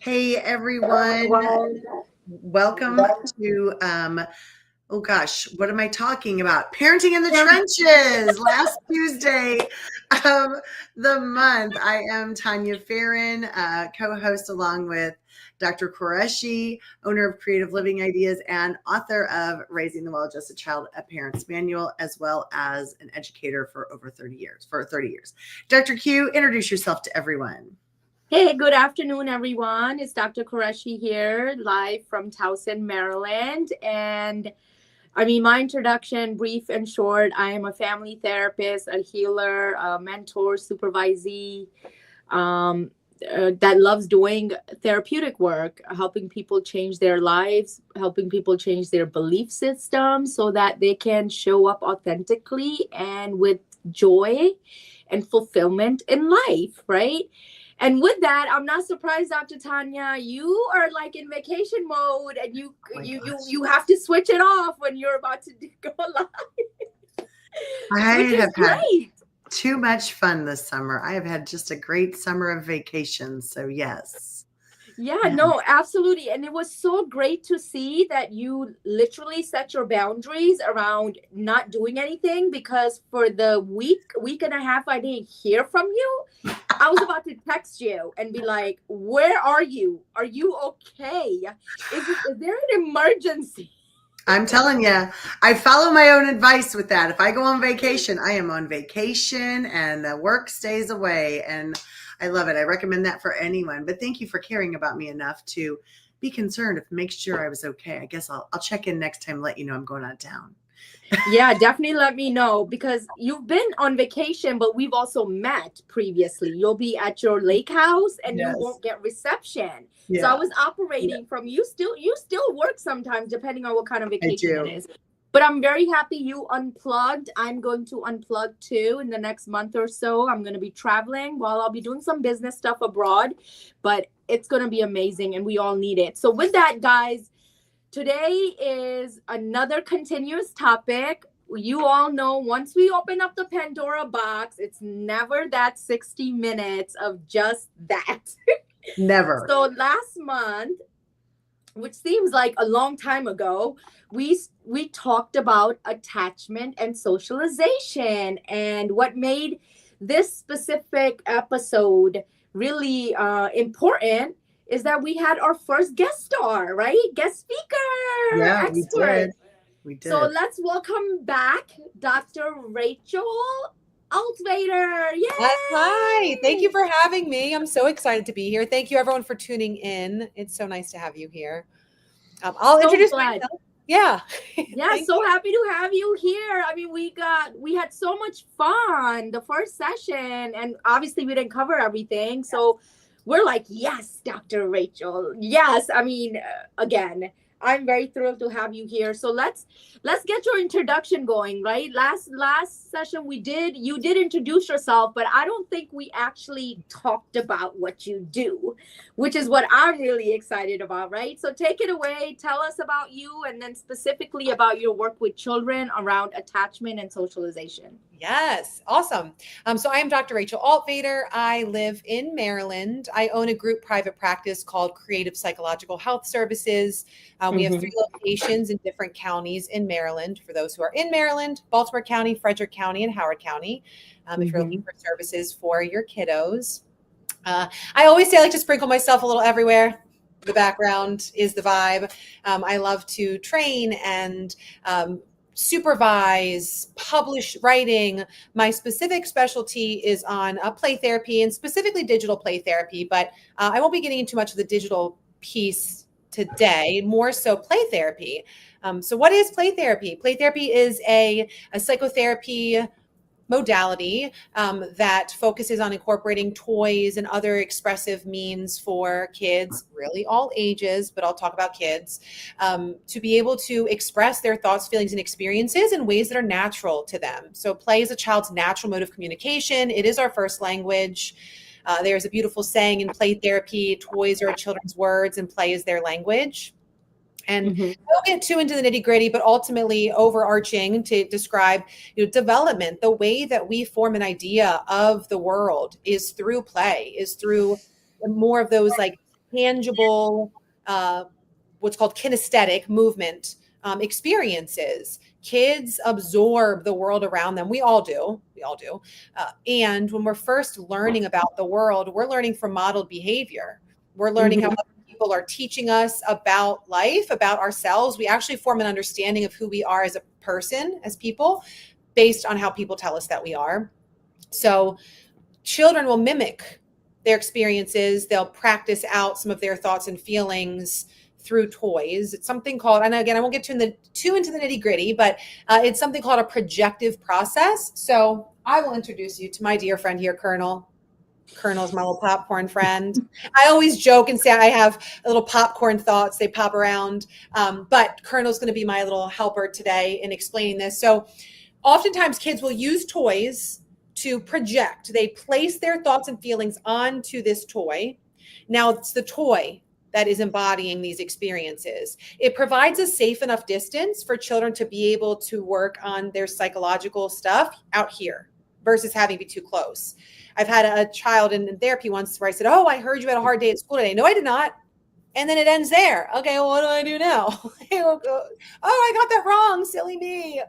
Hey everyone, welcome to oh gosh, what am I talking about? Parenting in the Trenches, last Tuesday of the month. I am Tanya Farron, co-host along with Dr. Qureshi, owner of Creative Living Ideas and author of Raising the Well-Adjusted Child, a Parent's Manual, as well as an educator for over 30 years. Dr. Q, introduce yourself to everyone. Hey, good afternoon, everyone. It's Dr. Qureshi here, live from Towson, Maryland. And my introduction, brief and short, I am a family therapist, a healer, a mentor, supervisee, that loves doing therapeutic work, helping people change their lives, helping people change their belief system so that they can show up authentically and with joy and fulfillment in life, right? And with that, I'm not surprised, Dr. Tanya, you are like in vacation mode, and you have to switch it off when you're about to go live. I Which is have had great. too much fun this summer. I have had just a great summer of vacations. So yes. Yeah, no, absolutely. And it was so great to see that you literally set your boundaries around not doing anything, because for the week and a half, I didn't hear from you. I was about to text you and be like, where are you? Are you okay? Is there an emergency? I'm telling you, I follow my own advice with that. If I go on vacation, I am on vacation and the work stays away. And I love it. I recommend that for anyone. But thank you for caring about me enough to be concerned, if make sure I was okay. I guess I'll check in next time, let you know I'm going out of town. Yeah, definitely let me know, because you've been on vacation, but we've also met previously. You'll be at your lake house and Yes. you won't get reception. Yeah. So I was operating from you still work sometimes depending on what kind of vacation do. it is. But I'm very happy you unplugged. I'm going to unplug too in the next month or so. I'm going to be traveling while I'll be doing some business stuff abroad, but it's going to be amazing and we all need it. So with that, guys, today is another continuous topic. You all know once we open up the Pandora box, it's never that 60 minutes of just that. Never. So last month, which seems like a long time ago, we talked about attachment and socialization. And what made this specific episode really important is that we had our first guest star, right? Guest speaker. Yeah, expert. We did. So let's welcome back Dr. Rachel Altvader. Yay! Hi, thank you for having me. I'm so excited to be here. Thank you everyone for tuning in. It's so nice to have you here. I'll introduce myself. Yeah. Yeah, so happy to have you here. I mean, we had so much fun the first session, and obviously we didn't cover everything. So we're like, yes, Dr. Rachel. Yes. I mean, again, I'm very thrilled to have you here. So let's get your introduction going, right? Last session you did introduce yourself, but I don't think we actually talked about what you do, which is what I'm really excited about, right? So take it away, tell us about you, and then specifically about your work with children around attachment and socialization. Yes, awesome. So I am Dr. Rachel Altvader. I live in Maryland. I own a group private practice called Creative Psychological Health Services. We have 3 locations in different counties in Maryland. For those who are in Maryland, Baltimore County, Frederick County, and Howard County. If you're looking for services for your kiddos. I always say I like to sprinkle myself a little everywhere. The background is the vibe. I love to train and supervise, publish writing. My specific specialty is on play therapy, and specifically digital play therapy, but I won't be getting into much of the digital piece today, more so play therapy. So what is play therapy? Play therapy is a psychotherapy modality that focuses on incorporating toys and other expressive means for kids, really all ages, but I'll talk about kids, to be able to express their thoughts, feelings, and experiences in ways that are natural to them. So play is a child's natural mode of communication. It is our first language. There's a beautiful saying in play therapy: toys are children's words and play is their language. And we'll get too into the nitty gritty, but ultimately overarching to describe, development, the way that we form an idea of the world is through play, is through more of those like tangible, what's called kinesthetic movement experiences. Kids absorb the world around them. We all do. We all do. And when we're first learning about the world, we're learning from modeled behavior. We're learning how other people are teaching us about life, about ourselves. We actually form an understanding of who we are as a person, as people, based on how people tell us that we are. So children will mimic their experiences. They'll practice out some of their thoughts and feelings through toys. It's something called, and again, I won't get too into the nitty gritty, but it's something called a projective process. So I will introduce you to my dear friend here, Colonel. Colonel's my little popcorn friend. I always joke and say I have little popcorn thoughts. They pop around. But Colonel's going to be my little helper today in explaining this. So oftentimes kids will use toys to project. They place their thoughts and feelings onto this toy. Now it's the toy that is embodying these experiences. It provides a safe enough distance for children to be able to work on their psychological stuff out here versus having to be too close. I've had a child in therapy once where I said, "Oh, I heard you had a hard day at school today." "No, I did not." And then it ends there. Okay, well, what do I do now? "Oh, I got that wrong. Silly me."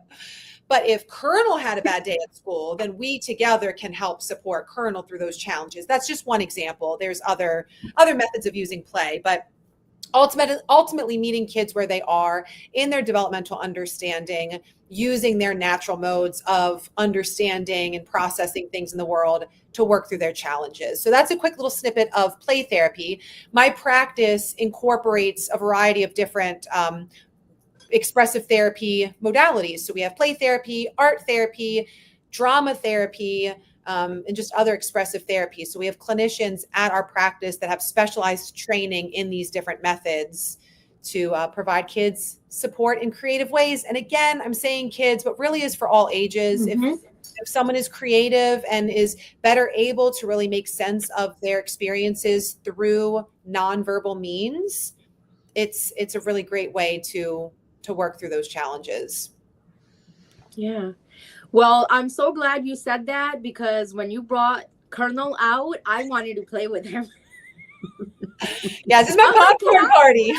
But if Colonel had a bad day at school, then we together can help support Colonel through those challenges. That's just one example. There's other methods of using play, but ultimately meeting kids where they are in their developmental understanding, using their natural modes of understanding and processing things in the world to work through their challenges. So that's a quick little snippet of play therapy. My practice incorporates a variety of different expressive therapy modalities. So we have play therapy, art therapy, drama therapy, and just other expressive therapy. So we have clinicians at our practice that have specialized training in these different methods to provide kids support in creative ways. And again, I'm saying kids, but really is for all ages. If someone is creative and is better able to really make sense of their experiences through nonverbal means, it's a really great way to work through those challenges. Yeah. Well, I'm so glad you said that, because when you brought Colonel out, I wanted to play with him. Yeah, this is my popcorn party.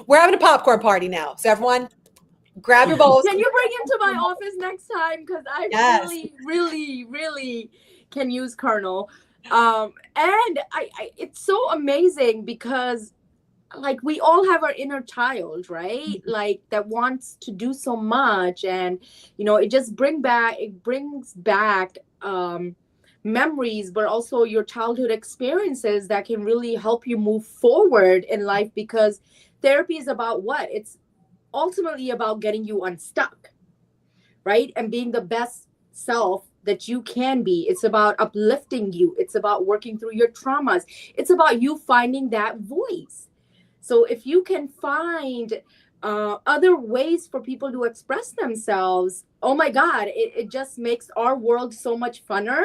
We're having a popcorn party now. So everyone, grab your bowls. Can you bring him to my office next time? Because I really can use Colonel. And it's so amazing because, like, we all have our inner child, right? Like, that wants to do so much, and it brings back memories, but also your childhood experiences that can really help you move forward in life, because therapy is about what? It's ultimately about getting you unstuck, right? And being the best self that you can be. It's about uplifting you. It's about working through your traumas. It's about you finding that voice. So if you can find other ways for people to express themselves, oh my God, it just makes our world so much funner.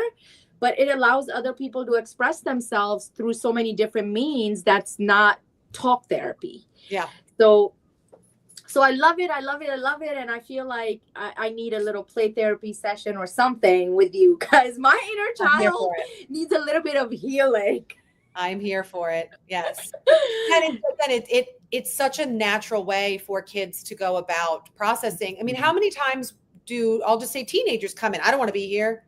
But it allows other people to express themselves through so many different means that's not talk therapy. Yeah. So I love it. And I feel like I need a little play therapy session or something with you, because my inner child needs a little bit of healing. I'm here for it. Yes. And it's such a natural way for kids to go about processing. I mean, how many times I'll just say teenagers come in, "I don't want to be here."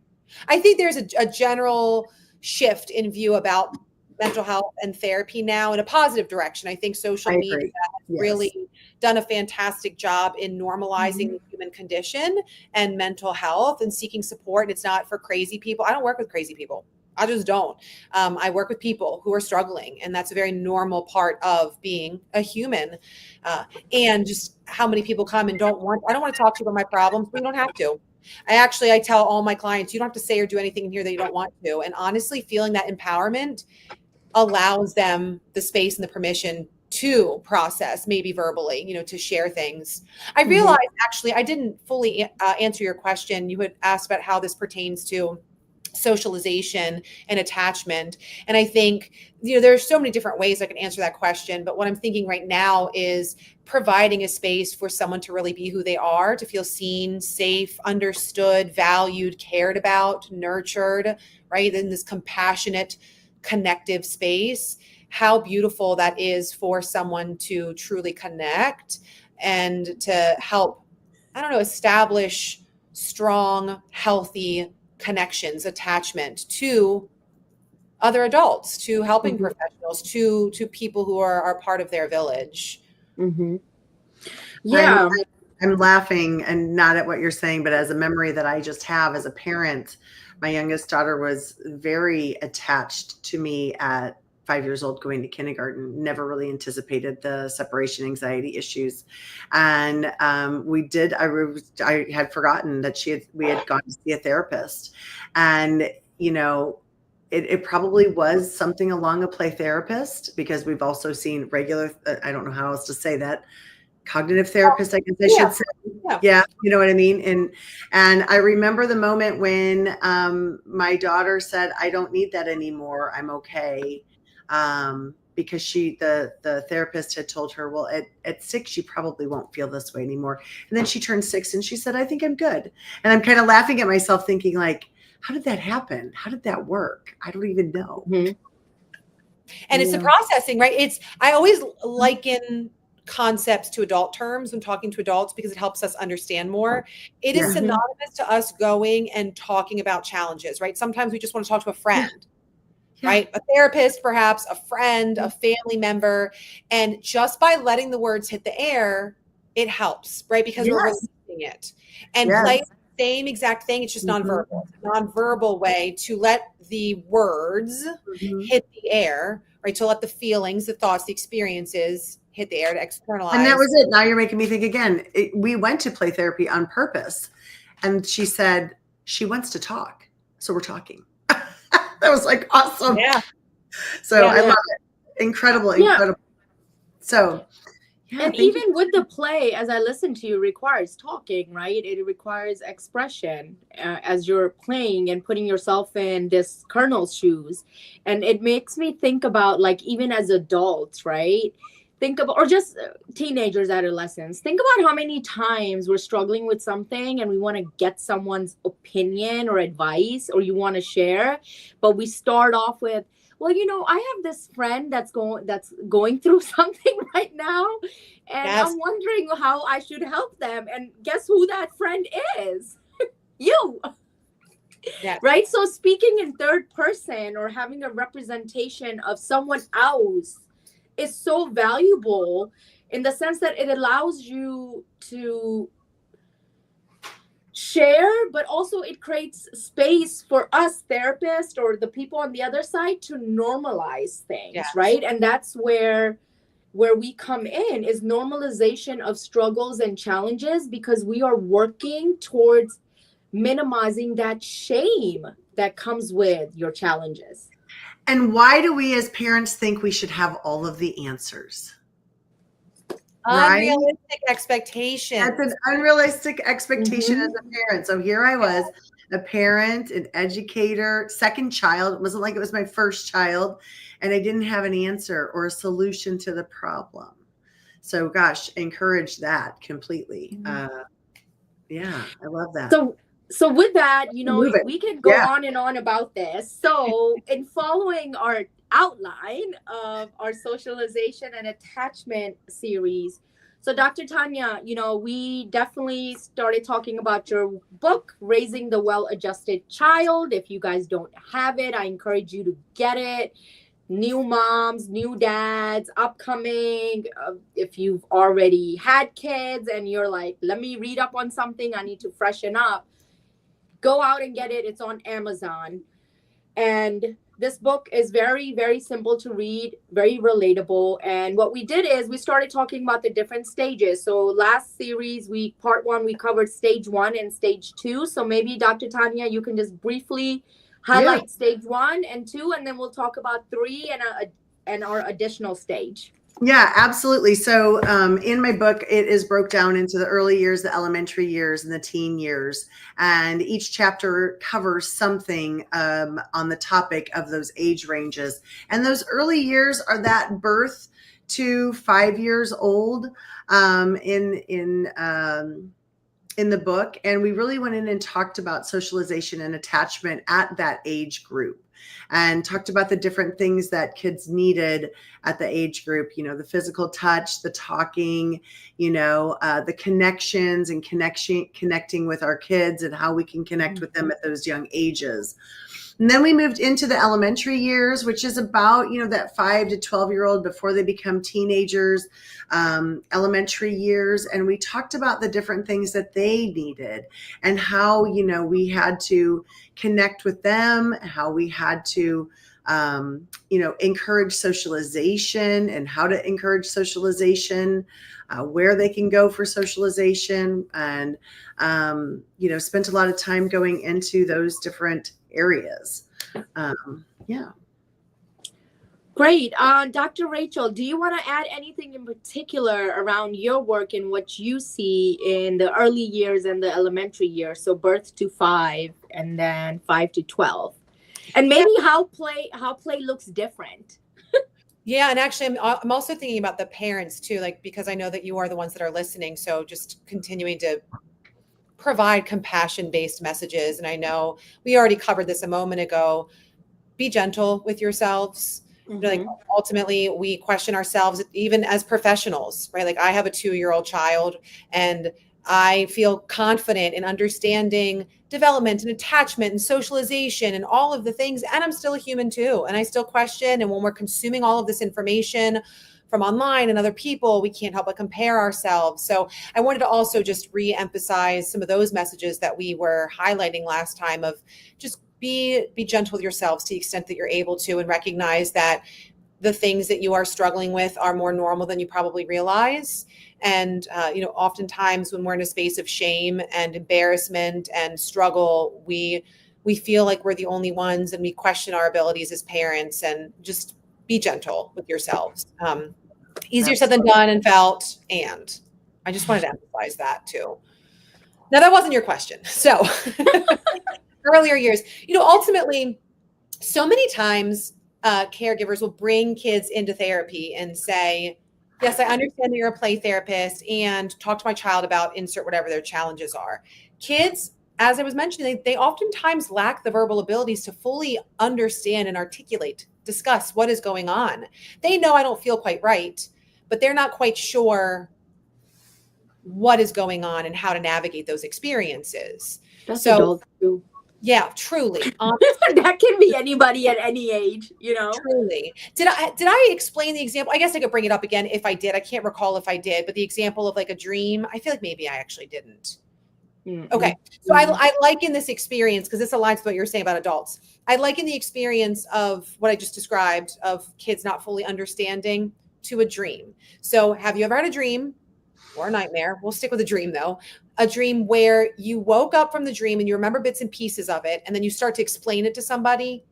I think there's a general shift in view about mental health and therapy now in a positive direction. I think social media has really done a fantastic job in normalizing the human condition and mental health and seeking support. And it's not for crazy people. I don't work with crazy people. I just don't. I work with people who are struggling, and that's a very normal part of being a human. And just how many people come and I don't want to talk to you about my problems, but you don't have to. I tell all my clients, you don't have to say or do anything in here that you don't want to. And honestly, feeling that empowerment allows them the space and the permission to process, maybe verbally, to share things. I realized, actually, I didn't fully answer your question. You had asked about how this pertains to socialization and attachment. And I think, there's so many different ways I can answer that question. But what I'm thinking right now is providing a space for someone to really be who they are, to feel seen, safe, understood, valued, cared about, nurtured, right? In this compassionate connective space, how beautiful that is for someone to truly connect and to help, I don't know, establish strong, healthy connections, attachment to other adults, to helping Mhm. professionals, to people who are part of their village. Mm-hmm. I'm Yeah. I'm laughing, and not at what you're saying, but as a memory that I just have as a parent. My youngest daughter was very attached to me at 5 years old, going to kindergarten. Never really anticipated the separation anxiety issues, and I had forgotten that we had gone to see a therapist, and you know. It probably was something along a play therapist, because we've also seen regular, I don't know how else to say that, cognitive therapist, I guess I Yeah. should say. Yeah. Yeah, you know what I mean? And I remember the moment when my daughter said, I don't need that anymore. I'm okay. Because the therapist had told her, well, at 6, you probably won't feel this way anymore. And then she turned 6 and she said, I think I'm good. And I'm kind of laughing at myself, thinking like, how did that happen? How did that work? I don't even know. Mm-hmm. And it's the processing, right? I always liken concepts to adult terms when talking to adults, because it helps us understand more. It is synonymous to us going and talking about challenges, right? Sometimes we just want to talk to a friend, right? A therapist, perhaps a friend, a family member. And just by letting the words hit the air, it helps, right? Because we're releasing it. And play the same exact thing. It's just nonverbal. It's a nonverbal way to let the words hit the air, right? To let the feelings, the thoughts, the experiences hit the air, to externalize. And that was it. Now you're making me think again. We went to play therapy on purpose. And she said, she wants to talk. So we're talking. That was like awesome. Yeah. So I love it. Incredible. So, yeah. And even with the play, as I listen to you, requires talking, right? It requires expression as you're playing and putting yourself in this Colonel's shoes. And it makes me think about, like, even as adults, right? Think about, or just teenagers, adolescents, think about how many times we're struggling with something and we want to get someone's opinion or advice, or you want to share, but we start off with, well, I have this friend that's going through something right now, and I'm wondering how I should help them. And guess who that friend is? You. Yes. Right? So speaking in third person or having a representation of someone else is so valuable, in the sense that it allows you to share, but also it creates space for us therapists or the people on the other side to normalize things, right? And that's where we come in, is normalization of struggles and challenges, because we are working towards minimizing that shame that comes with your challenges. And why do we as parents think we should have all of the answers? Unrealistic expectations. That's an unrealistic expectation as a parent. So here I was, a parent, an educator, second child. It wasn't like it was my first child, and I didn't have an answer or a solution to the problem. So gosh, encourage that completely. Yeah, I love that. So with that, we can go on and on about this. So in following our outline of our socialization and attachment series, so Dr. Tanya, we definitely started talking about your book, Raising the Well-Adjusted Child. If you guys don't have it, I encourage you to get it. New moms, new dads, upcoming. If you've already had kids and you're like, let me read up on something, I need to freshen up, go out and get it. It's on Amazon. And this book is very, very simple to read, very relatable. And what we did is we started talking about the different stages. So last series, part 1, we covered stage 1 and stage 2. So maybe Dr. Tanya, you can just briefly highlight stage 1 and 2, and then we'll talk about 3 and our additional stage. Yeah, absolutely. So in my book, it is broke down into the early years, the elementary years, and the teen years. And each chapter covers something on the topic of those age ranges. And those early years are that birth to 5 years old in the book. And we really went in and talked about socialization and attachment at that age group. and talked about the different things that kids needed at the age group, the physical touch, the talking, the connections and connecting with our kids and how we can connect with them at those young ages. And then we moved into the elementary years, which is about, that 5 to 12-year-old before they become teenagers, elementary years. And we talked about the different things that they needed and how, we had to connect with them, how we had to, encourage socialization and how to encourage socialization, where they can go for socialization, and, spent a lot of time going into those different areas. Yeah. Great. Dr. Rachel, do you want to add anything in particular around your work and what you see in the early years and the elementary years? So birth to 5 and then 5 to 12. And maybe how play looks different. Yeah, and actually, I'm also thinking about the parents too, because I know that you are the ones that are listening. So just continuing to provide compassion-based messages. And I know we already covered this a moment ago. Be gentle with yourselves. Mm-hmm. Ultimately, we question ourselves even as professionals, right? I have a 2-year-old child, and I feel confident in understanding development and attachment and socialization and all of the things. And I'm still a human too. And I still question. And when we're consuming all of this information from online and other people, we can't help but compare ourselves. So I wanted to also just re-emphasize some of those messages that we were highlighting last time of just be gentle with yourselves to the extent that you're able to, and recognize that the things that you are struggling with are more normal than you probably realize. And, oftentimes when we're in a space of shame and embarrassment and struggle, we feel like we're the only ones, and we question our abilities as parents. And just be gentle with yourselves. Easier said than done and felt. And I just wanted to emphasize that too. Now, that wasn't your question. So earlier years, ultimately, so many times caregivers will bring kids into therapy and say, yes, I understand that you're a play therapist, and talk to my child about insert whatever their challenges are. Kids, as I was mentioning, they oftentimes lack the verbal abilities to fully understand and articulate, discuss what is going on. They know I don't feel quite right, but they're not quite sure what is going on and how to navigate those experiences. That's adults too. Yeah, truly. That can be anybody at any age, Truly. Did I explain the example? I guess I could bring it up again if I did. I can't recall if I did, but the example of a dream, I feel like maybe I actually didn't. Mm-hmm. Okay. So I liken this experience, because this aligns with what you're saying about adults. I liken the experience of what I just described of kids not fully understanding to a dream. So have you ever had a dream or a nightmare? We'll stick with a dream though. A dream where you woke up from the dream and you remember bits and pieces of it, and then you start to explain it to somebody.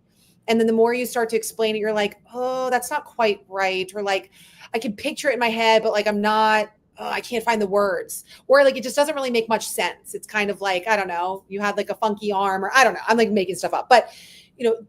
And then the more you start to explain it, you're like, oh, that's not quite right. Or I can picture it in my head, but I'm not, I can't find the words. Or it just doesn't really make much sense. It's kind of I don't know, you had a funky arm, or I don't know. I'm making stuff up. But,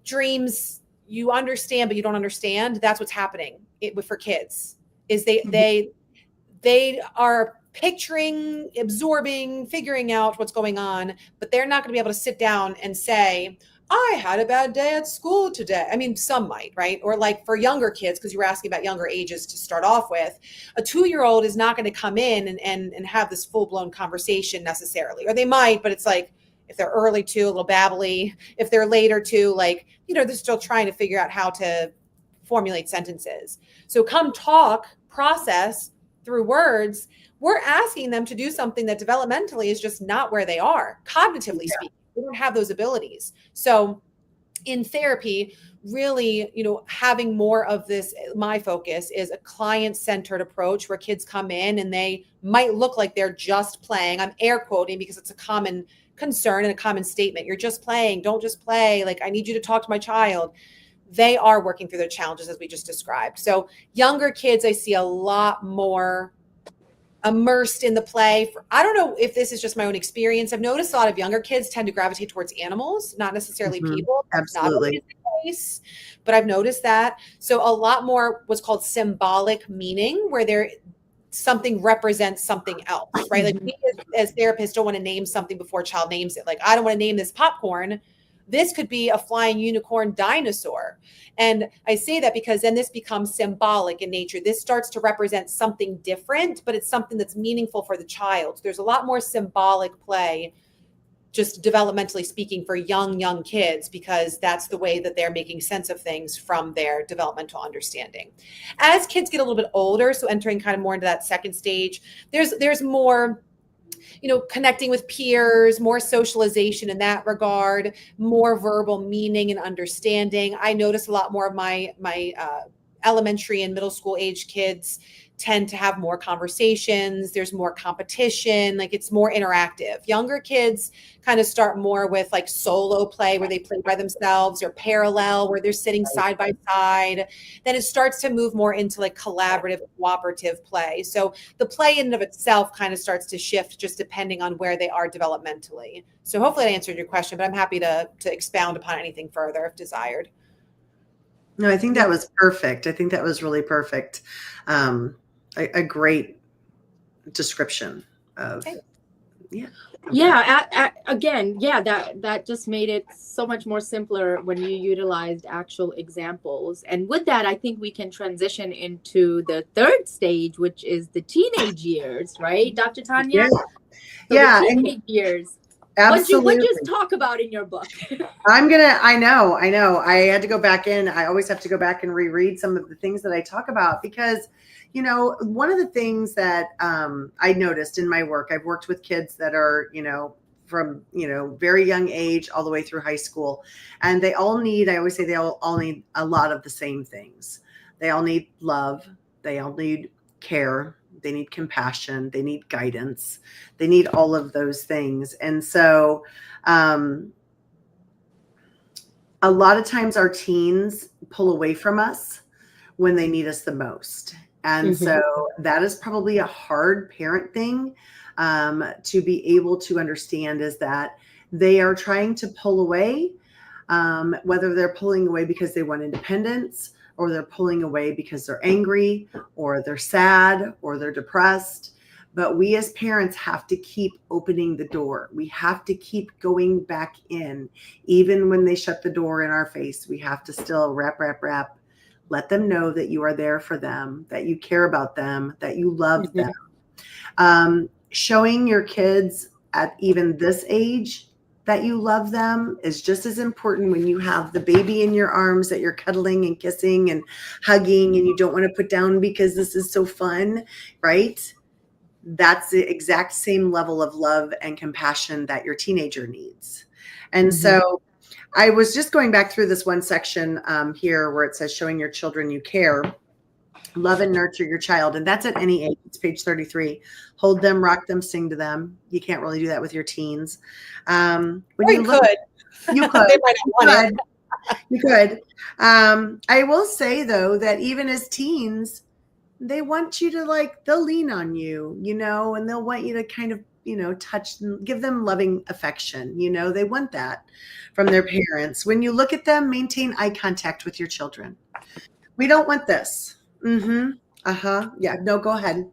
dreams, you understand, but you don't understand. That's what's happening for kids, is they are picturing, absorbing, figuring out what's going on, but they're not going to be able to sit down and say, I had a bad day at school today. I mean, some might, right? Or for younger kids, because you were asking about younger ages to start off with, a 2-year-old is not going to come in and have this full-blown conversation necessarily. Or they might, but it's if they're early too, a little babbly. If they're later too, they're still trying to figure out how to formulate sentences. So come talk, process through words, we're asking them to do something that developmentally is just not where they are, cognitively speaking. They don't have those abilities. So in therapy, really, having more of this, my focus is a client-centered approach where kids come in and they might look like they're just playing. I'm air quoting because it's a common concern and a common statement. You're just playing. Don't just play. I need you to talk to my child. They are working through their challenges, as we just described. So younger kids, I see a lot more immersed in the play. I don't know if this is just my own experience. I've noticed a lot of younger kids tend to gravitate towards animals, not necessarily people. Absolutely. Not always the case, but I've noticed that. So a lot more what's called symbolic meaning, where something represents something else, right? We as therapists don't want to name something before a child names it. I don't want to name this popcorn. This could be a flying unicorn dinosaur. And I say that because then this becomes symbolic in nature. This starts to represent something different, but it's something that's meaningful for the child. There's a lot more symbolic play, just developmentally speaking, for young kids, because that's the way that they're making sense of things from their developmental understanding. As kids get a little bit older, so entering kind of more into that second stage, there's more, connecting with peers, more socialization in that regard, more verbal meaning and understanding. I notice a lot more of my elementary and middle school age kids tend to have more conversations. There's more competition, like it's more interactive. Younger kids kind of start more with like solo play where they play by themselves, or parallel where they're sitting side by side. Then it starts to move more into like collaborative, cooperative play. So the play in and of itself kind of starts to shift just depending on where they are developmentally. So hopefully I answered your question, but I'm happy to expound upon anything further if desired. No, I think that was perfect. I think that was really perfect. A great description of, again, that just made it so much more simpler when you utilized actual examples. And with that, I think we can transition into the third stage, which is the teenage years, right, Dr. Tanya? Yeah. The teenage years. Absolutely. What you talk about in your book? I know. I had to go back in. I always have to go back and reread some of the things that I talk about because, one of the things that I noticed in my work, I've worked with kids that are, from, very young age all the way through high school. And they all need, I always say they all need a lot of the same things. They all need love. They all need care. They need compassion. They need guidance. They need all of those things. And so a lot of times our teens pull away from us when they need us the most. And so that is probably a hard parent thing to be able to understand, is that they are trying to pull away, whether they're pulling away because they want independence, or they're pulling away because they're angry, or they're sad, or they're depressed. But we as parents have to keep opening the door. We have to keep going back in. Even when they shut the door in our face, we have to still rap. Let them know that you are there for them, that you care about them, that you love them. Showing your kids at even this age that you love them is just as important when you have the baby in your arms that you're cuddling and kissing and hugging and you don't want to put down because this is so fun, right? That's the exact same level of love and compassion that your teenager needs. And so I was just going back through this one section here where it says showing your children you care. Love and nurture your child. And that's at any age. It's page 33. Hold them, rock them, sing to them. You can't really do that with your teens. You could. You could. I will say, though, that even as teens, they want you to they'll lean on you, and they'll want you to kind of, touch and give them loving affection. They want that from their parents. When you look at them, maintain eye contact with your children. We don't want this. Yeah. No, go ahead.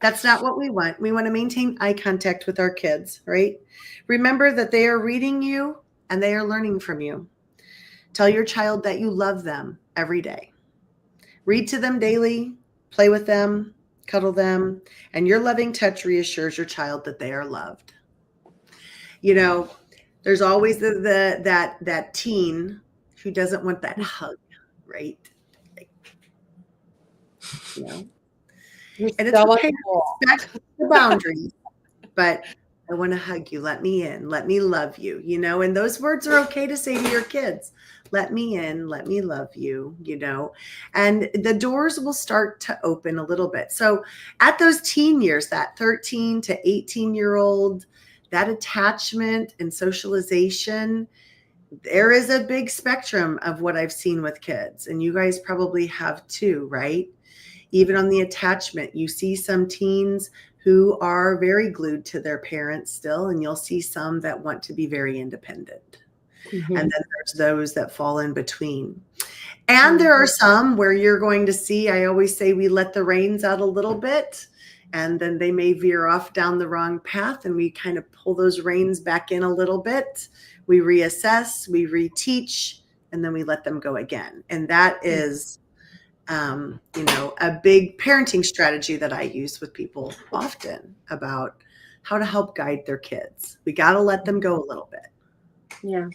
That's not what we want. We want to maintain eye contact with our kids, right? Remember that they are reading you and they are learning from you. Tell your child that you love them every day. Read to them daily, play with them, cuddle them, and your loving touch reassures your child that they are loved. There's always that teen who doesn't want that hug, right? And it's okay to respect the boundaries, but I want to hug you. Let me in. Let me love you, and those words are okay to say to your kids. Let me in. Let me love you, and the doors will start to open a little bit. So at those teen years, that 13 to 18-year-old, that attachment and socialization, there is a big spectrum of what I've seen with kids, and you guys probably have too, right? Even on the attachment, you see some teens who are very glued to their parents still, and you'll see some that want to be very independent. And then there's those that fall in between. And there are some where you're going to see, I always say we let the reins out a little bit, and then they may veer off down the wrong path, and we kind of pull those reins back in a little bit we reassess, we reteach, and then we let them go again. And that is, a big parenting strategy that I use with people often about how to help guide their kids. We got to let them go a little bit. Yeah.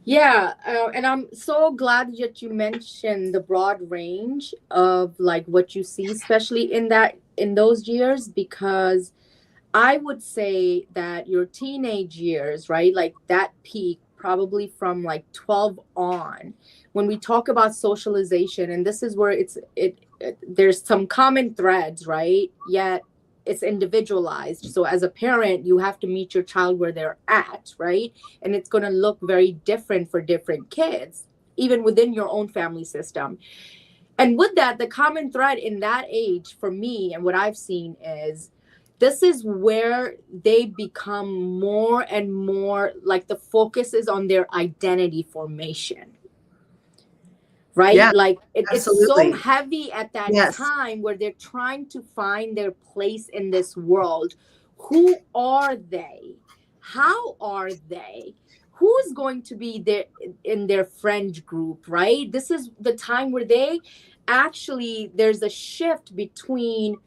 Yeah, and I'm so glad that you mentioned the broad range of like what you see, especially in those years, because I would say that your teenage years, right, like that peak probably from like 12 on, when we talk about socialization, and this is where there's some common threads, right? Yet it's individualized. So as a parent, you have to meet your child where they're at, right? And it's going to look very different for different kids, even within your own family system. And with that, the common thread in that age for me and what I've seen is this is where they become more and more like the focus is on their identity formation. Right? Yeah, Like it's so absolutely. heavy at that Yes. time where they're trying to find their place in this world. Who are they? How are they? Who's going to be there in their friend group, right? This is the time where there's a shift between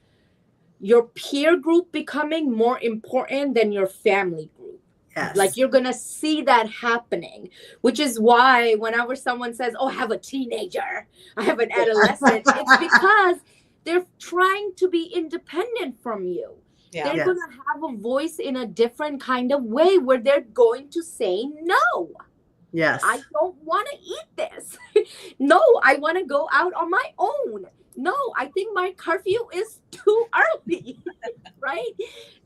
your peer group becoming more important than your family group. Like Yes. you're going to see that happening, which is why whenever someone says, oh, I have a teenager, I have an adolescent, it's because they're trying to be independent from you. Yeah. They're Yes. going to have a voice in a different kind of way where they're going to say, no, Yes. I don't want to eat this. No, I want to go out on my own. No, I think my curfew is too early. Right?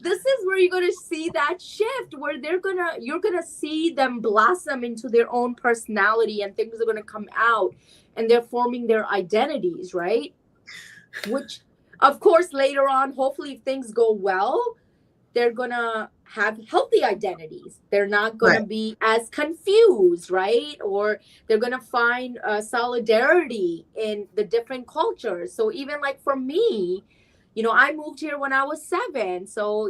This is where you're going to see that shift where you're going to see them blossom into their own personality and things are going to come out and they're forming their identities, right? Which of course later on, hopefully if things go well, they're going to have healthy identities. They're not going to be as confused, right? Or they're going to find solidarity in the different cultures. So even like for me, I moved here when I was 7. So,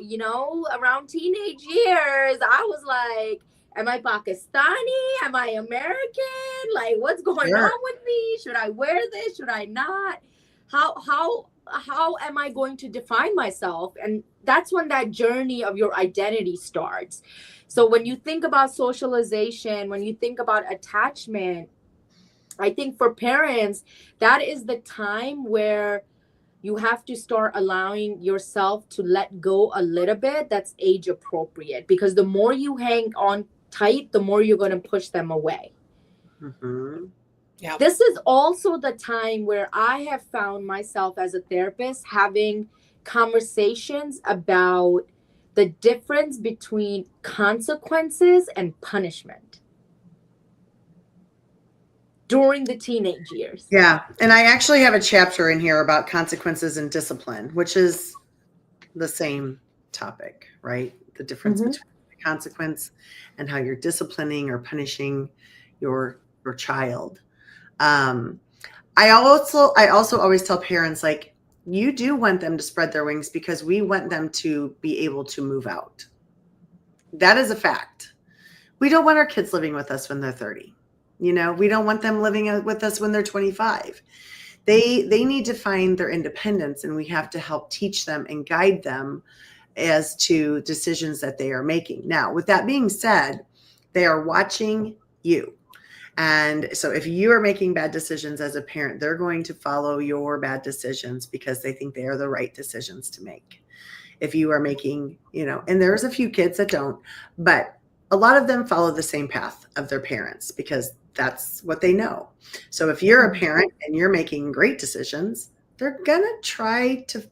around teenage years, I was like, am I Pakistani? Am I American? Like, what's going Sure. on with me? Should I wear this? Should I not? How am I going to define myself? And that's when that journey of your identity starts. So when you think about socialization, when you think about attachment, I think for parents, that is the time where you have to start allowing yourself to let go a little bit. That's age appropriate, because the more you hang on tight, the more you're going to push them away. Mm-hmm. Yeah. This is also the time where I have found myself as a therapist having conversations about the difference between consequences and punishment during the teenage years. Yeah. And I actually have a chapter in here about consequences and discipline, which is the same topic, right? The difference between the consequence and how you're disciplining or punishing your child. I also always tell parents, like, you do want them to spread their wings because we want them to be able to move out. That is a fact. We don't want our kids living with us when they're 30. We don't want them living with us when they're 25. They need to find their independence, and we have to help teach them and guide them as to decisions that they are making. Now, with that being said, they are watching you. And so if you are making bad decisions as a parent, they're going to follow your bad decisions because they think they are the right decisions to make. If you are making, and there's a few kids that don't, but a lot of them follow the same path of their parents because that's what they know. So if you're a parent and you're making great decisions, they're going to try to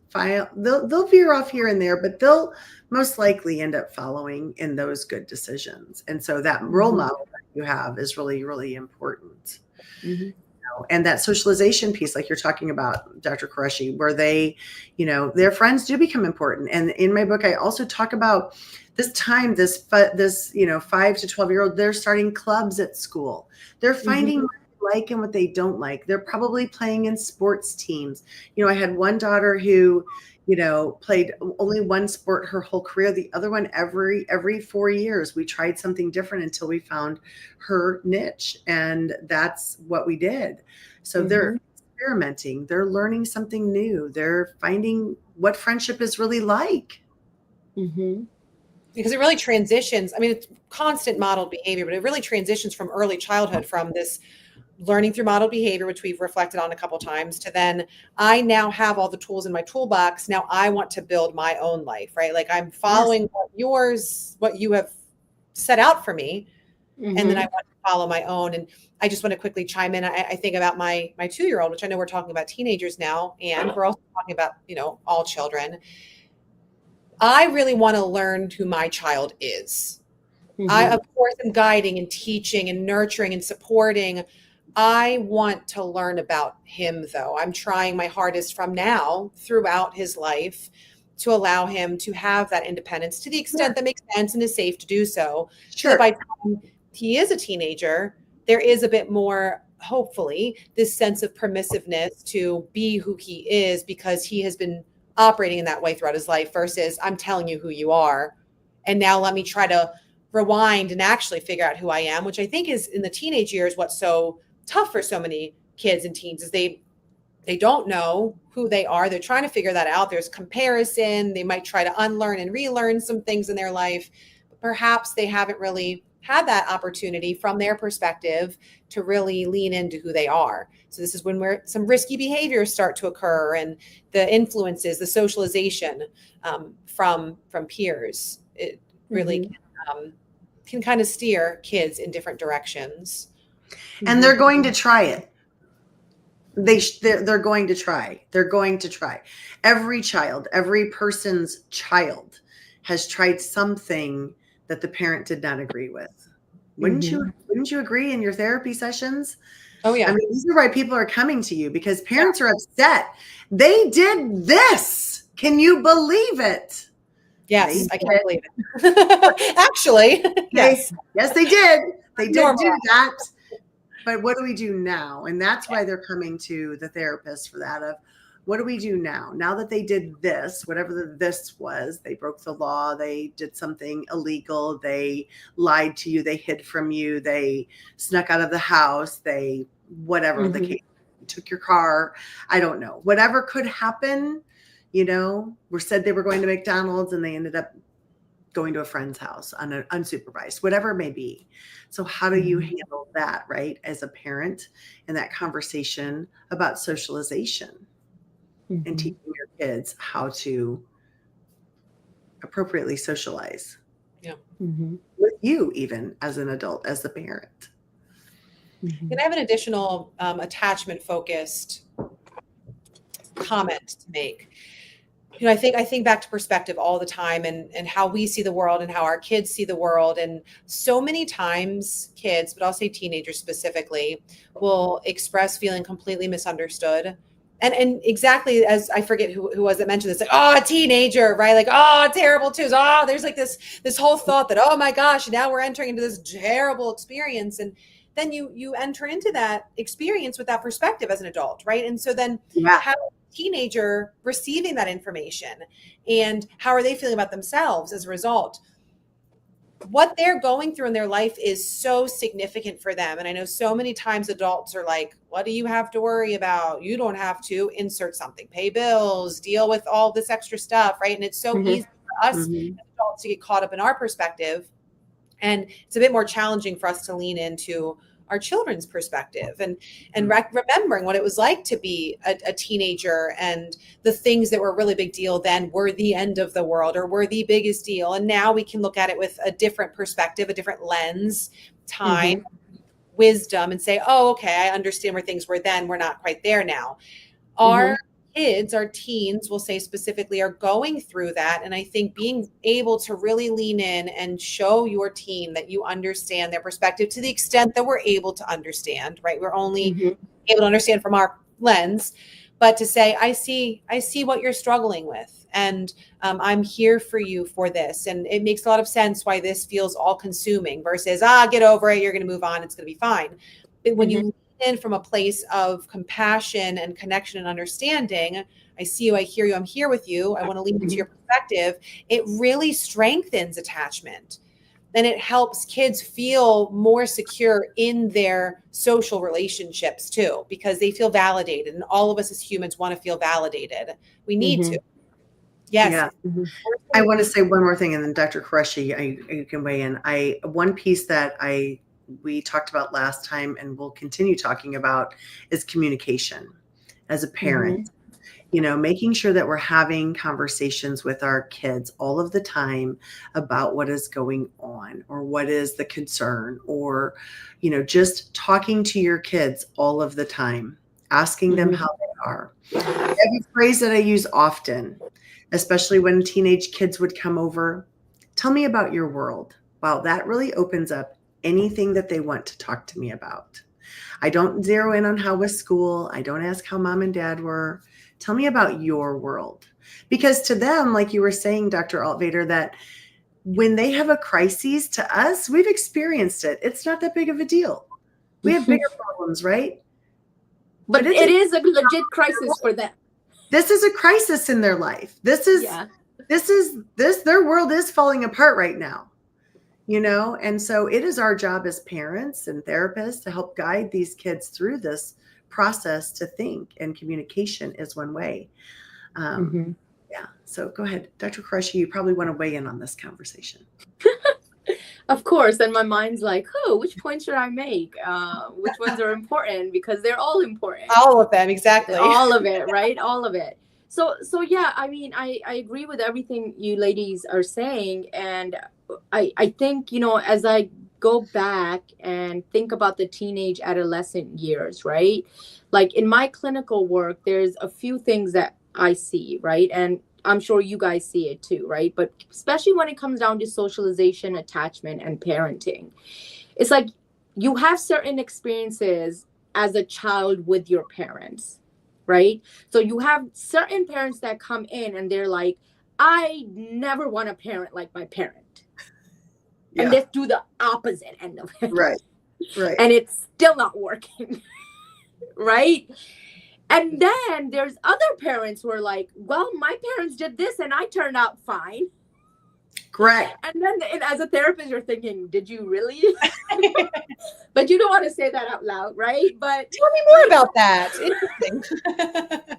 they'll veer off here and there, but they'll most likely end up following in those good decisions. And so that role model that you have is really, really important. And that socialization piece, like you're talking about, Dr. Qureshi, where they, their friends do become important. And in my book, I also talk about this time, this 5 to 12-year-old, they're starting clubs at school. They're finding like and what they don't like. They're probably playing in sports teams. I had one daughter who, played only one sport her whole career. The other one, every 4 years, we tried something different until we found her niche. And that's what we did. So they're experimenting. They're learning something new. They're finding what friendship is really like. Because it really transitions. I mean, it's constant modeled behavior, but it really transitions from early childhood, from this learning through modeled behavior, which we've reflected on a couple times, to then I now have all the tools in my toolbox. Now I want to build my own life, right? Like I'm following what you have set out for me. And then I want to follow my own. And I just want to quickly chime in. I think about my 2-year-old, which I know we're talking about teenagers now, and we're also talking about, all children. I really want to learn who my child is. I, of course, am guiding and teaching and nurturing and supporting. I want to learn about him, though. I'm trying my hardest from now throughout his life to allow him to have that independence to the extent that makes sense and is safe to do so. So that by the time he is a teenager, there is a bit more, hopefully, this sense of permissiveness to be who he is, because he has been operating in that way throughout his life, versus I'm telling you who you are. And now let me try to rewind and actually figure out who I am, which I think is in the teenage years what's so tough for so many kids and teens, is they don't know who they are. They're trying to figure that out. There's comparison. They might try to unlearn and relearn some things in their life, but perhaps they haven't really had that opportunity from their perspective to really lean into who they are. So this is when some risky behaviors start to occur, and the influences, the socialization from peers, it really can kind of steer kids in different directions. And they're going to try it. They're going to try. They're going to try. Every child, every person's child has tried something that the parent did not agree with. Wouldn't you agree in your therapy sessions? Oh yeah. I mean, these are why people are coming to you, because parents are upset. They did this. Can you believe it? Yes, I can't believe it. Actually, yes. Yes, they did. They did Normal. do that. But what do we do now? And that's why they're coming to the therapist for that. Of what do we do now? Now that they did this, whatever this was, they broke the law, they did something illegal, they lied to you, they hid from you, they snuck out of the house, they whatever the case, took your car. I don't know. Whatever could happen, were said they were going to McDonald's and they ended up going to a friend's house unsupervised, whatever it may be. So how do you handle that, right, as a parent, in that conversation about socialization and teaching your kids how to appropriately socialize with you, even as an adult, as the parent? And I have an additional attachment focused comment to make. I think back to perspective all the time, and how we see the world and how our kids see the world. And so many times kids, but I'll say teenagers specifically, will express feeling completely misunderstood. And exactly as, I forget who was that mentioned this, like, oh, a teenager, right? Like, oh, terrible twos. Oh, there's like this whole thought that, oh my gosh, now we're entering into this terrible experience. And then you enter into that experience with that perspective as an adult, right? And so then how is a teenager receiving that information, and how are they feeling about themselves as a result? What they're going through in their life is so significant for them. And I know so many times adults are like, what do you have to worry about? You don't have to insert something, pay bills, deal with all this extra stuff, right? And it's so easy for us as adults to get caught up in our perspective. And it's a bit more challenging for us to lean into our children's perspective and remembering what it was like to be a teenager, and the things that were a really big deal then were the end of the world or were the biggest deal. And now we can look at it with a different perspective, a different lens, time, wisdom, and say, oh, okay, I understand where things were then. We're not quite there now. Our kids, our teens, will say specifically, are going through that. And I think being able to really lean in and show your teen that you understand their perspective to the extent that we're able to understand, right? We're only able to understand from our lens, but to say, I see what you're struggling with, and I'm here for you for this. And it makes a lot of sense why this feels all consuming versus, get over it, you're going to move on, it's going to be fine. But when you lean in from a place of compassion and connection and understanding, I see you, I hear you, I'm here with you, I want to lean into your perspective, it really strengthens attachment. And it helps kids feel more secure in their social relationships too, because they feel validated. And all of us as humans want to feel validated. We need to. Yes. Yeah. I want to say one more thing, and then Dr. Qureshi, you can weigh in. One piece that we talked about last time and we'll continue talking about is communication as a parent. Making sure that we're having conversations with our kids all of the time about what is going on or what is the concern, or, just talking to your kids all of the time, asking them how they are. I have a phrase that I use often, especially when teenage kids would come over. Tell me about your world. Wow, that really opens up anything that they want to talk to me about. I don't zero in on how was school. I don't ask how mom and dad were. Tell me about your world. Because to them, like you were saying, Dr. Altvader, that when they have a crisis, to us, we've experienced it. It's not that big of a deal. We have bigger problems, right? But it is a legit crisis for them. This is a crisis in their life. Their world is falling apart right now. And so it is our job as parents and therapists to help guide these kids through this process to think, and communication is one way. Yeah. So go ahead, Dr. Qureshi, you probably want to weigh in on this conversation. Of course. And my mind's like, which point should I make? Which ones are important? Because they're all important. All of them. Exactly. All of it, right? All of it. So yeah, I mean, I agree with everything you ladies are saying. And I think, as I go back and think about the teenage adolescent years, right? Like in my clinical work, there's a few things that I see, right? And I'm sure you guys see it too, right? But especially when it comes down to socialization, attachment, and parenting, it's like you have certain experiences as a child with your parents, right? So you have certain parents that come in and they're like, I never want a parent like my parent. And they do the opposite end of it. Right. And it's still not working. Right. And then there's other parents who are like, well, my parents did this and I turned out fine. Correct. And then as a therapist, you're thinking, did you really? But you don't want to say that out loud, right? But tell me more about that. Interesting.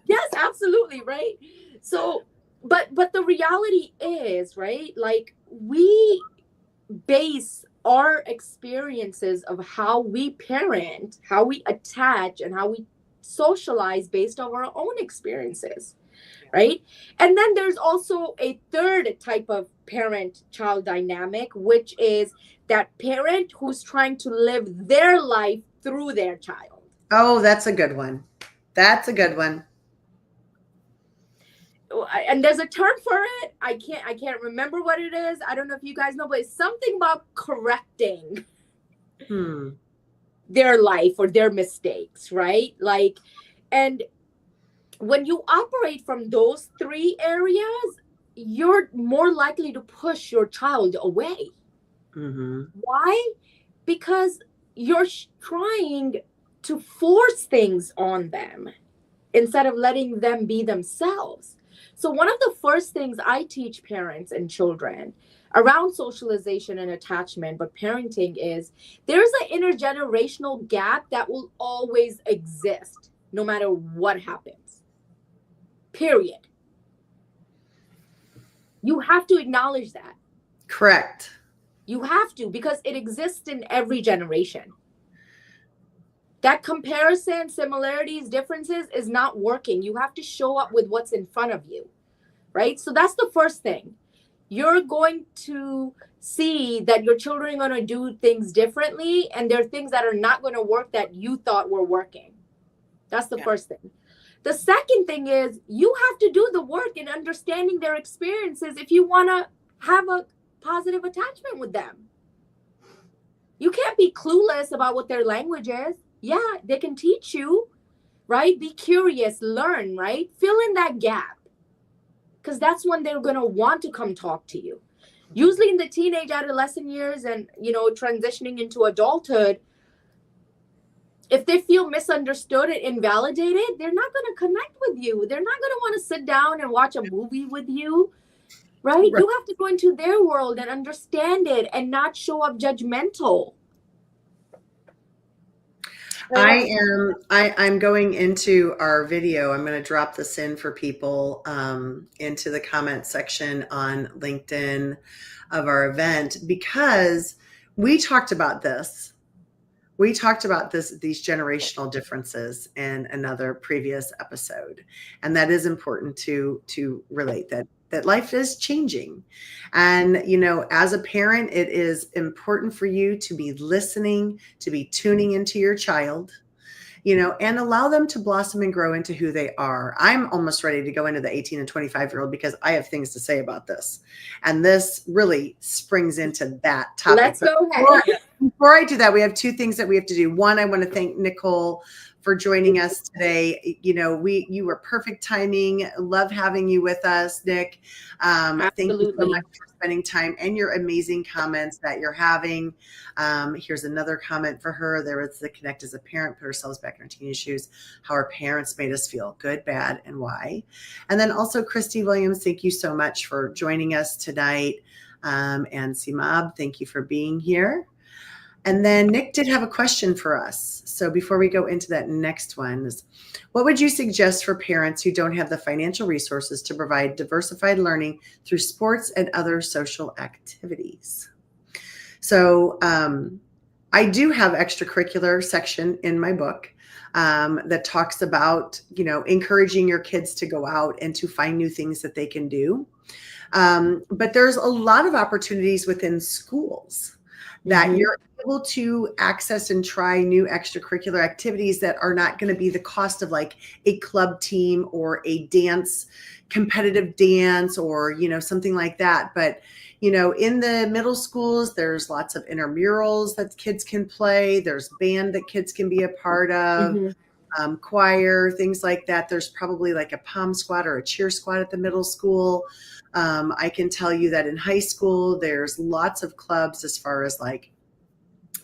Yes, absolutely. Right. So, but the reality is, right, like we base our experiences of how we parent, how we attach, and how we socialize based on our own experiences, right? And then there's also a third type of parent-child dynamic, which is that parent who's trying to live their life through their child. Oh, that's a good one. That's a good one. And there's a term for it. I can't remember what it is. I don't know if you guys know, but it's something about correcting their life or their mistakes, right? Like, and when you operate from those three areas, you're more likely to push your child away. Why? Because you're trying to force things on them instead of letting them be themselves. So one of the first things I teach parents and children around socialization and attachment, but parenting, is there's an intergenerational gap that will always exist no matter what happens. Period. You have to acknowledge that. Correct. You have to, because it exists in every generation. That comparison, similarities, differences is not working. You have to show up with what's in front of you, right? So that's the first thing. You're going to see that your children are going to do things differently, and there are things that are not going to work that you thought were working. That's the first thing. The second thing is you have to do the work in understanding their experiences if you want to have a positive attachment with them. You can't be clueless about what their language is. Yeah, they can teach you, right? Be curious, learn, right? Fill in that gap, because that's when they're going to want to come talk to you. Usually in the teenage adolescent years and, transitioning into adulthood, if they feel misunderstood and invalidated, they're not going to connect with you. They're not going to want to sit down and watch a movie with you, right? You have to go into their world and understand it and not show up judgmental. I'm going into our video. I'm going to drop this in for people into the comment section on LinkedIn of our event, because we talked about this. We talked about these generational differences in another previous episode, and that is important to relate that life is changing. And as a parent, it is important for you to be listening, to be tuning into your child, and allow them to blossom and grow into who they are. I'm almost ready to go into the 18 and 25-year-old because I have things to say about this. And this really springs into that topic. Let's go ahead. Before I do that, we have two things that we have to do. One, I want to thank Nicole for joining us today. You were perfect timing. Love having you with us, Nick. Thank you so much for spending time and your amazing comments that you're having. Here's another comment for her. There was the connect as a parent, put ourselves back in our teenage shoes, how our parents made us feel, good, bad, and why. And then also Christy Williams, thank you so much for joining us tonight. And Simab, thank you for being here. And then Nick did have a question for us. So before we go into that next one, what would you suggest for parents who don't have the financial resources to provide diversified learning through sports and other social activities? So I do have extracurricular section in my book that talks about, encouraging your kids to go out and to find new things that they can do. But there's a lot of opportunities within schools that you're able to access and try new extracurricular activities that are not going to be the cost of like a club team or a dance, competitive dance, or, something like that. But, in the middle schools, there's lots of intramurals that kids can play. There's band that kids can be a part of, choir, things like that. There's probably like a pom squad or a cheer squad at the middle school. I can tell you that in high school, there's lots of clubs as far as like,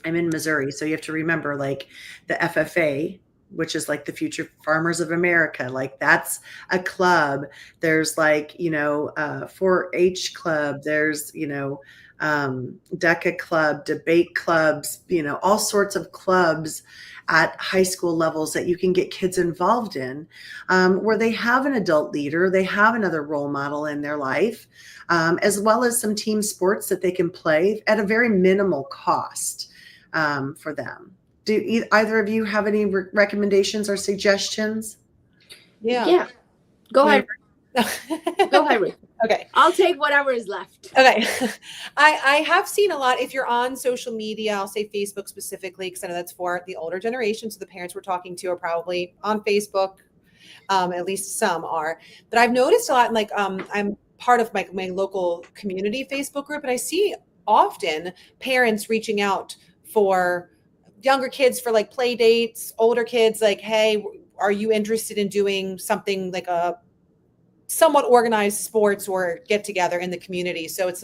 I'm in Missouri, so you have to remember like the FFA, which is like the Future Farmers of America. Like that's a club. There's like, 4-H club. There's, DECA club, debate clubs, all sorts of clubs at high school levels that you can get kids involved in, where they have an adult leader, they have another role model in their life, as well as some team sports that they can play at a very minimal cost for them. Do either of you have any recommendations or suggestions? Yeah. Go ahead. Go ahead, Rick. Okay. I'll take whatever is left. Okay. I have seen a lot. If you're on social media, I'll say Facebook specifically, because I know that's for the older generation. So the parents we're talking to are probably on Facebook. At least some are. But I've noticed a lot, like I'm part of my local community Facebook group, and I see often parents reaching out for younger kids for like play dates, older kids, like, hey, are you interested in doing something like a somewhat organized sports or get together in the community? So it's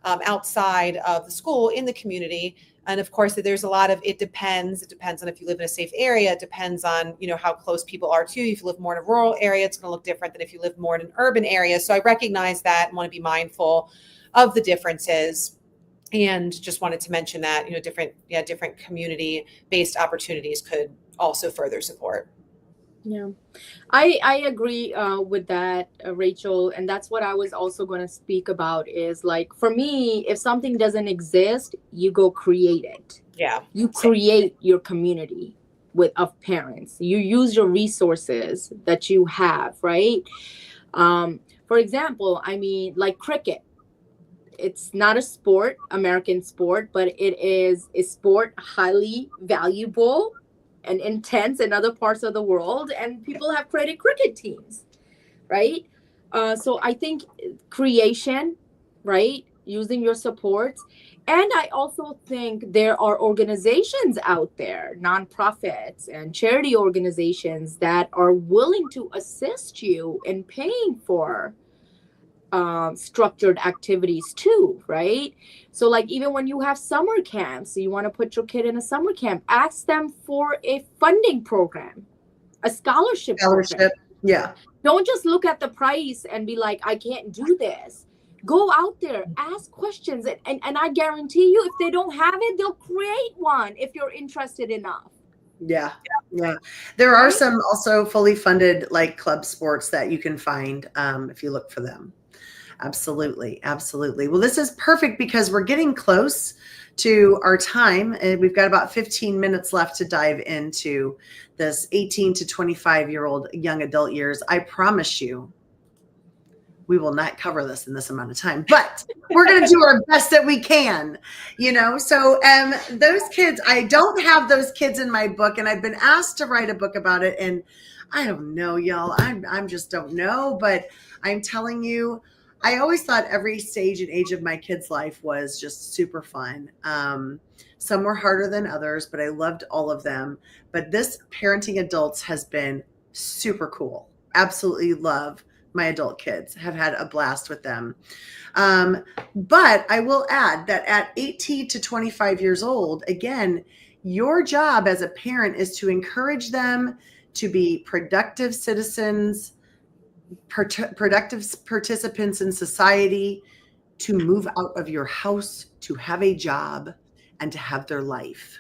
outside of the school, in the community. And of course, there's a lot of, it depends on if you live in a safe area. It depends on, how close people are to you. If you live more in a rural area, it's going to look different than if you live more in an urban area. So I recognize that and want to be mindful of the differences. And just wanted to mention that, different community-based opportunities could also further support. Yeah, I agree with that, Rachel. And that's what I was also going to speak about is like, for me, if something doesn't exist, you go create it. Yeah. You create your community of parents. You use your resources that you have, right? For example, like cricket. It's not a sport, American sport, but it is a sport highly valuable and intense in other parts of the world, and people have created cricket teams, right? So I think creation, right, using your supports. And I also think there are organizations out there, nonprofits and charity organizations that are willing to assist you in paying for structured activities too, right? So like even when you have summer camps, you want to put your kid in a summer camp, ask them for a funding program, a scholarship program. Scholarship. Yeah. Don't just look at the price and be like, I can't do this. Go out there, ask questions, and I guarantee you, if they don't have it, they'll create one if you're interested enough. Yeah. Yeah. There are Right? some also fully funded like club sports that you can find if you look for them. Absolutely. Absolutely. Well, this is perfect because we're getting close to our time and we've got about 15 minutes left to dive into this 18 to 25-year-old young adult years. I promise you, we will not cover this in this amount of time, but we're going to do our best that we can, you know? So, those kids, I don't have those kids in my book and I've been asked to write a book about it. And I don't know, y'all, I'm just don't know, but I'm telling you, I always thought every stage and age of my kid's life was just super fun. Some were harder than others, but I loved all of them. But this parenting adults has been super cool. Absolutely love my adult kids, have had a blast with them. But I will add that at 18 to 25 years old, again, your job as a parent is to encourage them to be productive citizens, productive participants in society, to move out of your house, to have a job, and to have their life.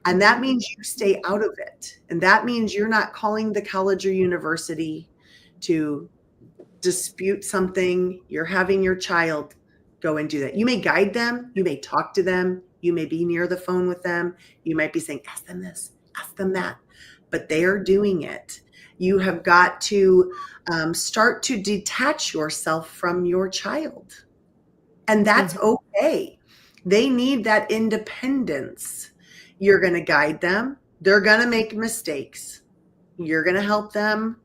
And that means you stay out of it. And that means you're not calling the college or university to dispute something. You're having your child go and do that. You may guide them, you may talk to them, you may be near the phone with them, you might be saying, ask them this, ask them that, but they are doing it. You have got to start to detach yourself from your child. And that's okay. They need that independence. You're going to guide them. They're going to make mistakes. You're going to help them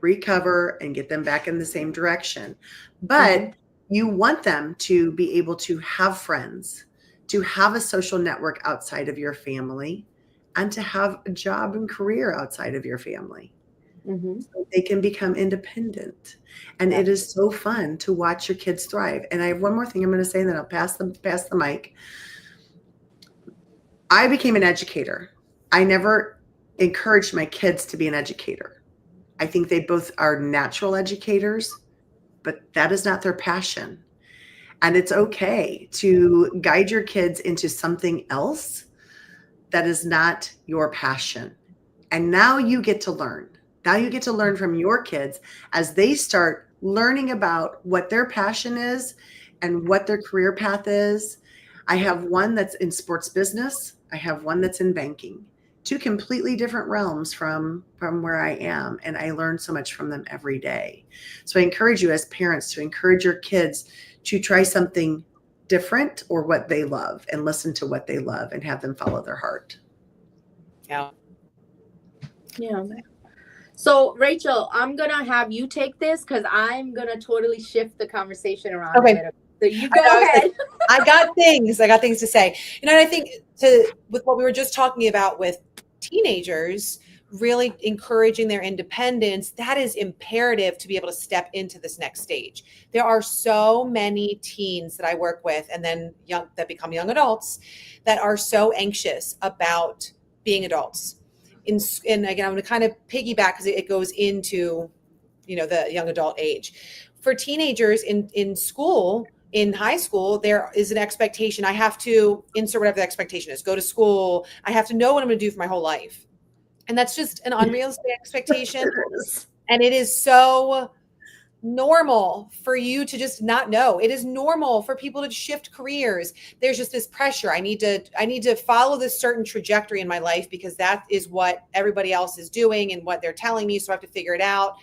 recover and get them back in the same direction. But you want them to be able to have friends, to have a social network outside of your family, and to have a job and career outside of your family. So they can become independent. And it is so fun to watch your kids thrive. And I have one more thing I'm going to say, and then I'll pass the mic. I became an educator. I never encouraged my kids to be an educator. I think they both are natural educators, but that is not their passion. And it's okay to guide your kids into something else that is not your passion. And now you get to learn. Now you get to learn from your kids as they start learning about what their passion is and what their career path is. I have one that's in sports business. I have one that's in banking. Two completely different realms from where I am. And I learn so much from them every day. So I encourage you as parents to encourage your kids to try something different or what they love and listen to what they love and have them follow their heart. Yeah. Yeah. So Rachel, I'm going to have you take this because I'm going to totally shift the conversation around a bit. So you go ahead. I got things to say. And I think with what we were just talking about with teenagers, really encouraging their independence, that is imperative to be able to step into this next stage. There are so many teens that I work with and then that become young adults that are so anxious about being adults. And again, I'm going to kind of piggyback because it goes into, the young adult age. For teenagers in school, in high school, there is an expectation. I have to insert whatever the expectation is, go to school. I have to know what I'm going to do for my whole life. And that's just an unrealistic expectation. And it is so normal for you to just not know. It is normal for people to shift careers. There's just this pressure. I need to follow this certain trajectory in my life because that is what everybody else is doing and what they're telling me. So I have to figure it out.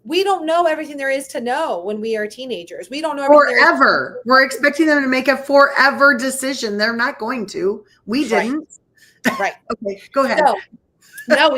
We don't know everything there is to know when we are teenagers. We don't know everything forever. We're expecting them to make a forever decision. They're not going to. We didn't. Right. Okay, go ahead. No,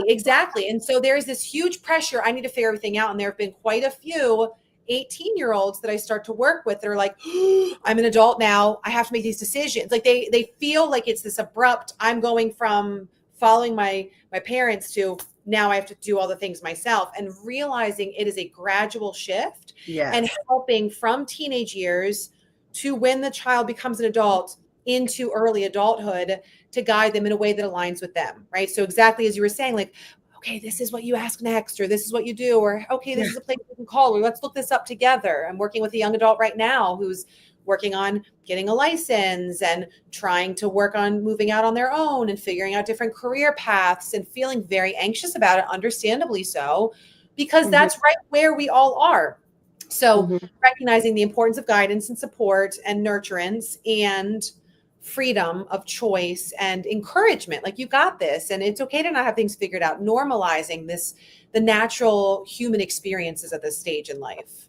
exactly. And so there's this huge pressure. I need to figure everything out. And there have been quite a few 18-year-olds that I start to work with that are like, oh, I'm an adult now. I have to make these decisions. Like they feel like it's this abrupt, I'm going from following my parents to now I have to do all the things myself, and realizing it is a gradual shift Yes. and helping from teenage years to when the child becomes an adult into early adulthood to guide them in a way that aligns with them. Right. So exactly as you were saying, like, okay, this is what you ask next, or this is what you do, or okay, this is a place you can call, or let's look this up together. I'm working with a young adult right now who's working on getting a license and trying to work on moving out on their own and figuring out different career paths and feeling very anxious about it, understandably so, because that's right where we all are. So recognizing the importance of guidance and support and nurturance and freedom of choice and encouragement, like, you got this, and it's okay to not have things figured out, normalizing this, the natural human experiences at this stage in life.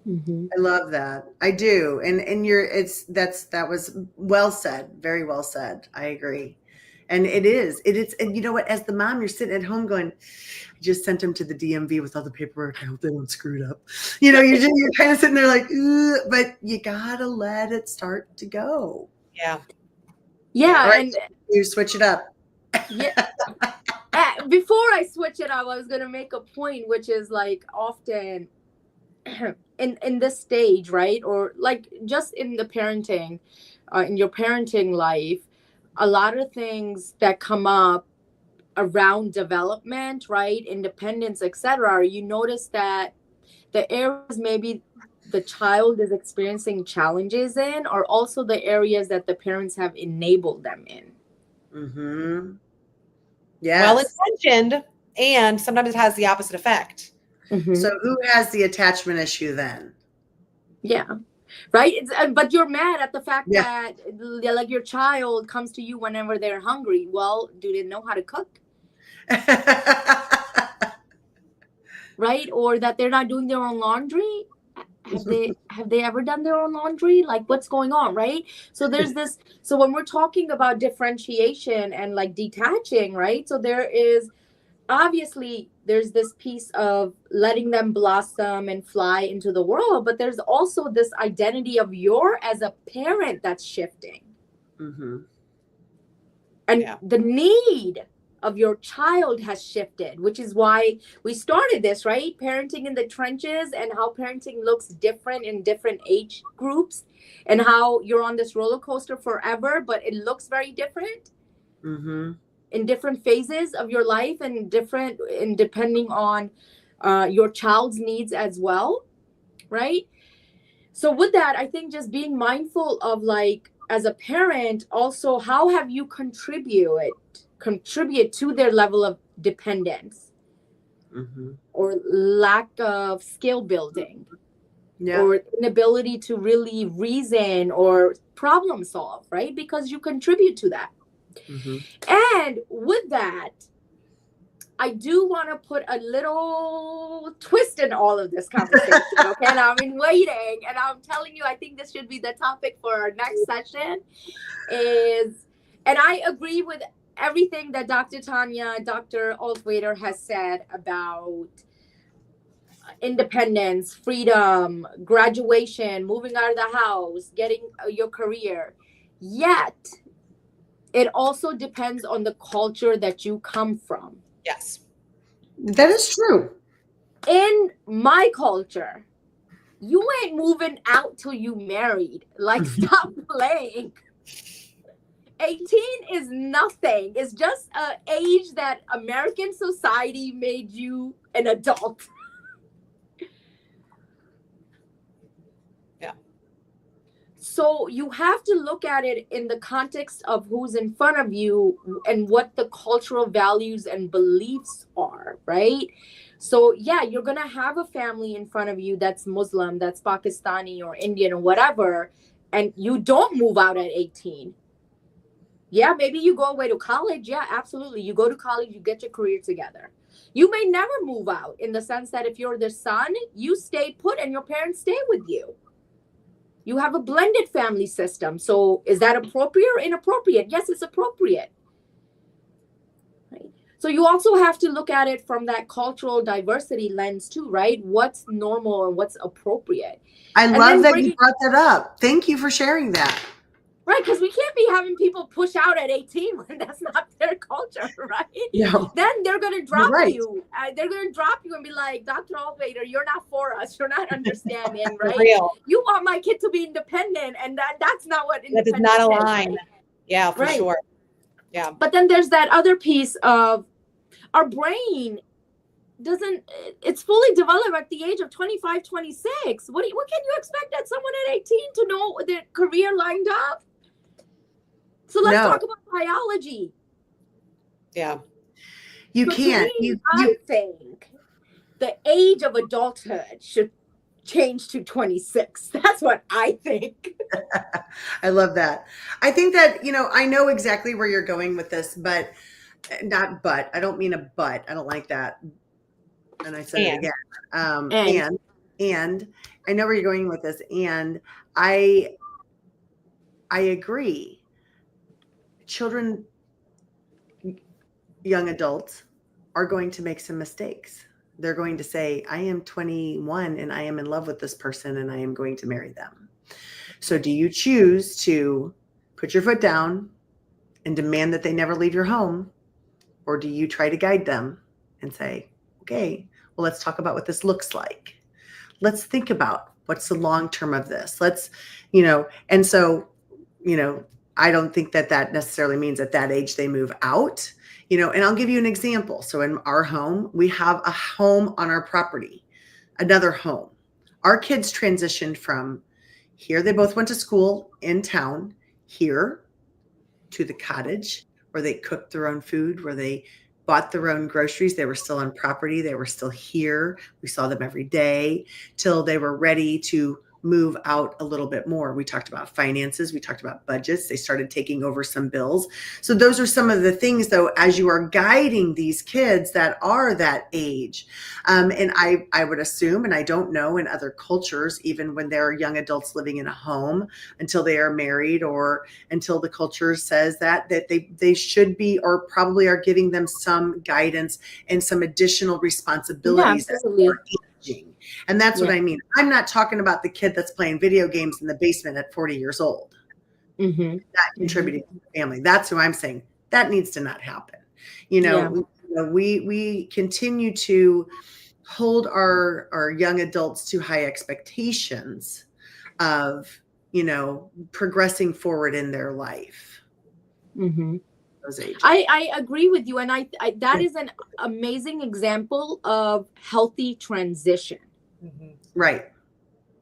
I love that. I do. And that was well said. Very well said. I agree. And it is, and you know what, as the mom, you're sitting at home going, I just sent him to the DMV with all the paperwork. I hope they don't screw it up. You know, you're kind of sitting there like, but you gotta let it start to go. Yeah. Yeah. Right, And you switch it up. yeah. Before I switch it up, I was gonna make a point, which is like often in this stage, right, or like just in the parenting, in your parenting life, a lot of things that come up around development, right, independence, etc., you notice that the areas maybe the child is experiencing challenges in are also the areas that the parents have enabled them in. Yes. Well intentioned, and sometimes it has the opposite effect. So who has the attachment issue then? Yeah. Right. But you're mad at the fact that like your child comes to you whenever they're hungry. Well, do they know how to cook? Right. Or that they're not doing their own laundry. Have they ever done their own laundry? Like, what's going on? Right. So there's this. So when we're talking about differentiation and like detaching, right. So there is obviously there's this piece of letting them blossom and fly into the world, but there's also this identity of your as a parent that's shifting. And the need of your child has shifted, which is why we started this, right? Parenting in the trenches, and how parenting looks different in different age groups, and how you're on this roller coaster forever, but it looks very different. In different phases of your life, and different in depending on your child's needs as well, right? So with that, I think just being mindful of, like, as a parent, also how have you contribute to their level of dependence or lack of skill building or inability to really reason or problem solve, right? Because you contribute to that. And with that, I do want to put a little twist in all of this conversation, okay? And I've been waiting, and I'm telling you, I think this should be the topic for our next session and I agree with everything that Dr. Tanya, Dr. Altwaiter has said about independence, freedom, graduation, moving out of the house, getting your career. Yet, it also depends on the culture that you come from. Yes. That is true. In my culture, you ain't moving out till you married. Like, stop playing. 18 is nothing. It's just an age that American society made you an adult. So you have to look at it in the context of who's in front of you and what the cultural values and beliefs are, right? So yeah, you're going to have a family in front of you that's Muslim, that's Pakistani or Indian or whatever, and you don't move out at 18. Yeah, maybe you go away to college. Yeah, absolutely. You go to college, you get your career together. You may never move out, in the sense that if you're the son, you stay put and your parents stay with you. You have a blended family system. So is that appropriate or inappropriate? Yes, it's appropriate. Right? So you also have to look at it from that cultural diversity lens too, right? What's normal and what's appropriate. I love that you brought that up. Thank you for sharing that. Right, because we can't be having people push out at 18 when that's not their culture, right? No, Then they're going to you're drop right. you. They're going to drop you and be like, Dr. Allvader, you're not for us. You're not understanding, For right? real. You want my kid to be independent, and that's not what That independence does not is, align. right? Yeah, for Right. sure. Yeah. But then there's that other piece of our brain it's fully developed at the age of 25, 26. What can you expect at someone at 18 to know their career lined up? So let's talk about biology. Yeah. You so can't. I think the age of adulthood should change to 26. That's what I think. I love that. I think that, I know exactly where you're going with this, but I don't mean a but. I don't like that. And I said it again. And I know where you're going with this. And I agree. Children, young adults are going to make some mistakes. They're going to say, I am 21 and I am in love with this person and I am going to marry them. So do you choose to put your foot down and demand that they never leave your home? Or do you try to guide them and say, okay, well, let's talk about what this looks like. Let's think about what's the long term of this. And so, I don't think that necessarily means at that age they move out, and I'll give you an example. So in our home, we have a home on our property, another home. Our kids transitioned from here. They both went to school in town, here to the cottage where they cooked their own food, where they bought their own groceries. They were still on property. They were still here. We saw them every day till they were ready to move out a little bit more. We talked about finances. We talked about budgets. They started taking over some bills. So those are some of the things, though, as you are guiding these kids that are that age. And I would assume, and I don't know in other cultures, even when they're young adults living in a home until they are married or until the culture says that they should be or probably are giving them some guidance and some additional responsibilities as they're aging. And that's what I mean. I'm not talking about the kid that's playing video games in the basement at 40 years old, not contributing to the family. That's who I'm saying. That needs to not happen. We continue to hold our young adults to high expectations of, progressing forward in their life. Those ages. I agree with you. And I that is an amazing example of healthy transition. Right.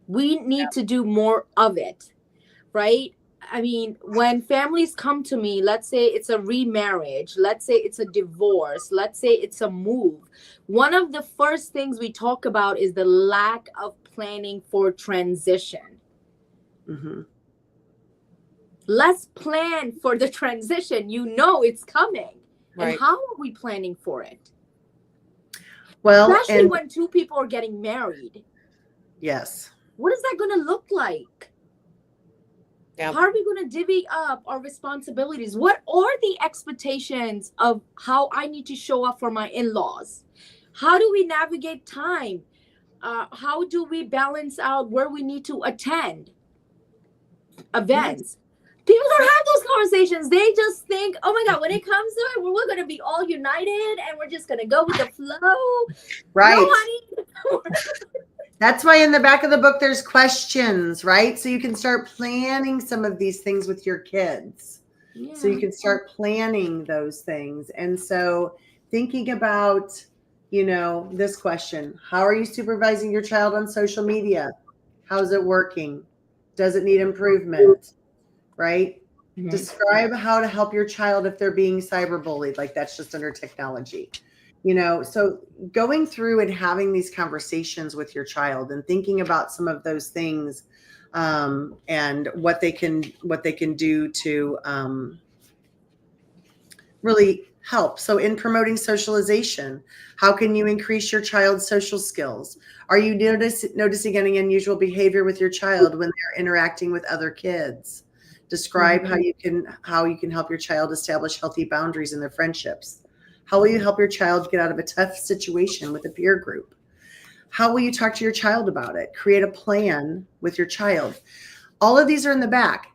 We need to do more of it, right? I mean, when families come to me, let's say it's a remarriage, let's say it's a divorce, let's say it's a move. One of the first things we talk about is the lack of planning for transition. Let's plan for the transition. It's coming. Right. And how are we planning for it? Well, especially when two people are getting married. Yes. What is that going to look like? Yeah. How are we going to divvy up our responsibilities? What are the expectations of how I need to show up for my in-laws? How do we navigate time? How do we balance out where we need to attend events? Yes. People don't have those conversations. They just think, oh my God, when it comes to it, we're going to be all united and we're just going to go with the flow. Right. No, honey. That's why in the back of the book, there's questions, right? So you can start planning some of these things with your kids. Yeah. So you can start planning those things. And so thinking about, this question, how are you supervising your child on social media? How's it working? Does it need improvement? Right? Mm-hmm. Describe how to help your child if they're being cyberbullied. Like that's just under technology. So going through and having these conversations with your child and thinking about some of those things and what they can do to really help. So in promoting socialization, how can you increase your child's social skills? Are you noticing any unusual behavior with your child when they're interacting with other kids? Describe mm-hmm. how you can help your child establish healthy boundaries in their friendships. How will you help your child get out of a tough situation with a peer group? How will you talk to your child about it? Create a plan with your child. All of these are in the back.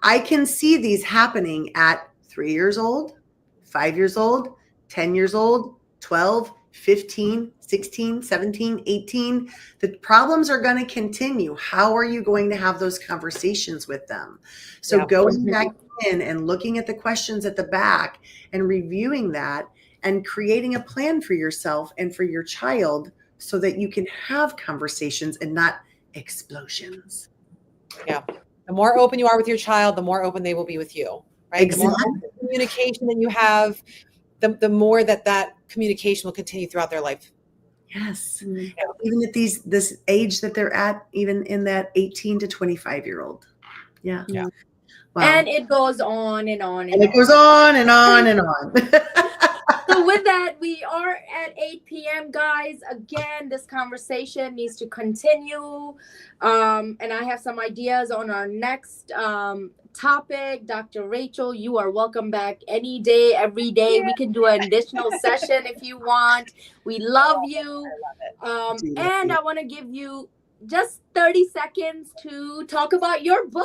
I can see these happening at 3 years old, 5 years old, 10 years old, 12, 15, 16, 17, 18. The problems are going to continue. How are you going to have those conversations with them? So Yeah. going back in and looking at the questions at the back and reviewing that and creating a plan for yourself and for your child so that you can have conversations and not explosions. Yeah. The more open you are with your child, the more open they will be with you, right? Exactly. The more open communication that you have, the more that communication will continue throughout their life. Yes. Even at this age that they're at, even in that 18 to 25-year-old. Yeah. Wow. And it goes on and on and it goes on and on and on. So with that, we are at 8 p.m., guys. Again, this conversation needs to continue. And I have some ideas on our next topic. Dr. Rachel, you are welcome back any day, every day. We can do an additional session if you want. We love you. And I want to give you just 30 seconds to talk about your book.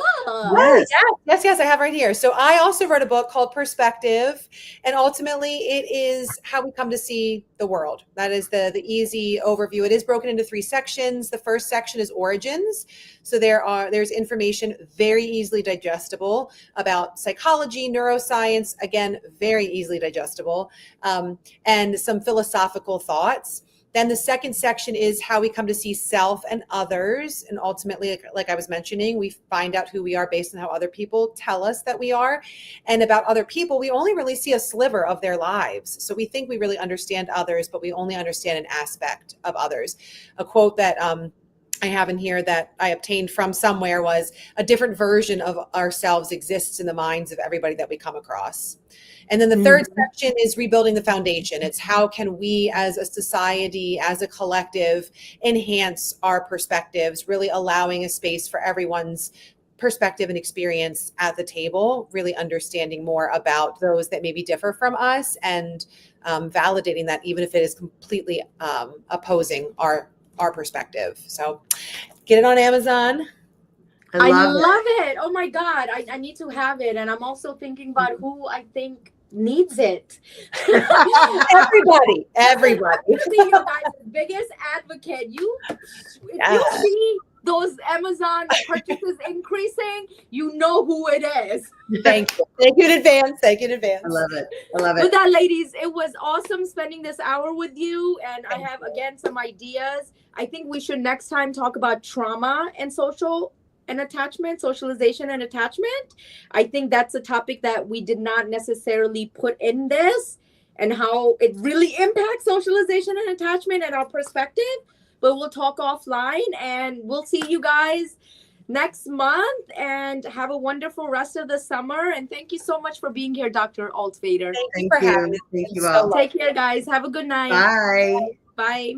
Yes, I have right here. So I also wrote a book called Perspective, and ultimately it is how we come to see the world. That is the easy overview. It is broken into 3 sections. The first section is origins. So there's information very easily digestible about psychology, neuroscience, again, very easily digestible, and some philosophical thoughts. Then the second section is how we come to see self and others. And ultimately, like I was mentioning, we find out who we are based on how other people tell us that we are. And about other people, we only really see a sliver of their lives. So we think we really understand others, but we only understand an aspect of others. A quote that I have in here that I obtained from somewhere was, a different version of ourselves exists in the minds of everybody that we come across. And then the third section is rebuilding the foundation. It's how can we as a society, as a collective, enhance our perspectives, really allowing a space for everyone's perspective and experience at the table, really understanding more about those that maybe differ from us, and validating that even if it is completely opposing our perspective. So get it on Amazon. I love it. Oh my God. I need to have it. And I'm also thinking about who I think needs it. Everybody. Honestly, you guys, biggest advocate. If you see those Amazon purchases increasing, you know who it is. Thank you. Thank you in advance. I love it. With that, ladies, it was awesome spending this hour with you. And I have, again, some ideas. I think we should next time talk about trauma and socialization and attachment. I think that's a topic that we did not necessarily put in this, and how it really impacts socialization and attachment and our perspective. But we'll talk offline, and we'll see you guys next month, and have a wonderful rest of the summer. And thank you so much for being here, Dr. Altvader. Thank you for having me. Thank you all. Take care, guys. Have a good night. Bye. Bye.